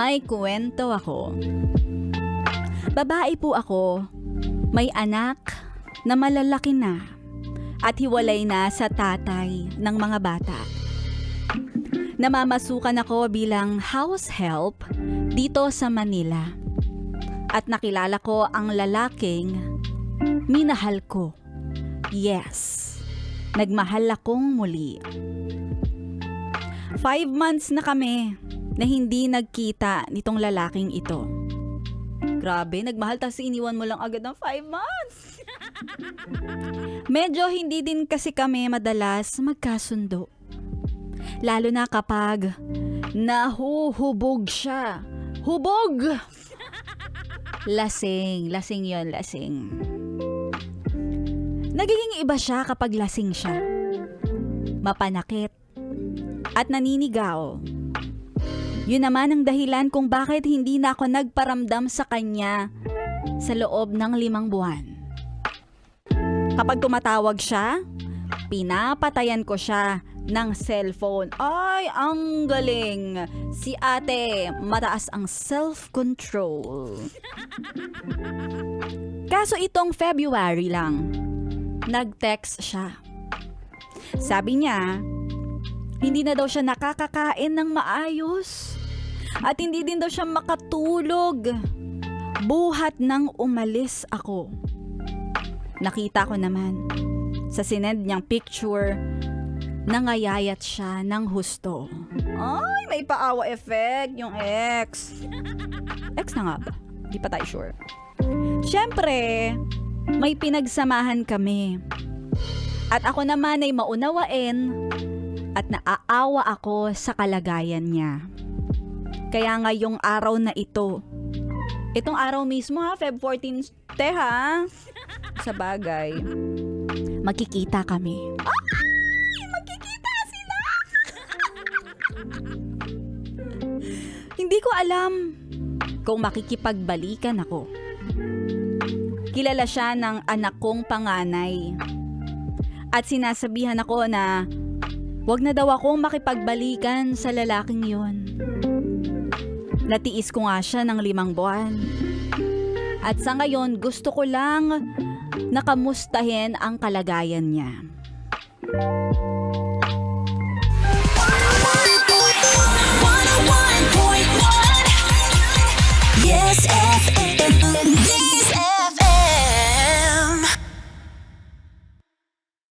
May kwento ako. Babae po ako, may anak na malalaki na at hiwalay na sa tatay ng mga bata. Namamasukan ako bilang house help dito sa Manila. At nakilala ko ang lalaking minahal ko. Yes, nagmahal akong muli. 5 months na kami na hindi nagkita nitong lalaking ito. Grabe, nagmahal tapos iniwan mo lang agad ng 5 months. Medyo hindi din kasi kami madalas magkasundo. Lalo na kapag nahuhubog siya. Hubog! Lasing yon, lasing. Nagiging iba siya kapag lasing siya. Mapanakit at naninigaw. Yun naman ang dahilan kung bakit hindi na ako nagparamdam sa kanya sa loob ng 5 buwan. Kapag tumatawag siya, pinapatayan ko siya ng cellphone. Ay, ang galing! Si ate, mataas ang self-control. Kaso itong February lang, nag-text siya. Sabi niya, hindi na daw siya nakakakain ng maayos. At hindi din daw siya makatulog. Buhat nang umalis ako. Nakita ko naman sa sinend niyang picture, nangayayat siya ng husto. Ay, may paawa effect yung ex. Ex na nga ba? Di pa tayo sure. Siyempre, may pinagsamahan kami. At ako naman ay maunawain at naaawa ako sa kalagayan niya. Kaya ngayong araw na ito, itong araw mismo ha, Feb 14, ha? Sa bagay, magkikita kami. Ay! Magkikita sila! Hindi ko alam kung makikipagbalikan ako. Kilala siya ng anak kong panganay. At sinasabihan ako na wag na daw akong makipagbalikan sa lalaking yun. Natiis ko nga siya ng 5 buwan. At sa ngayon, gusto ko lang nakamustahin ang kalagayan niya. Yes,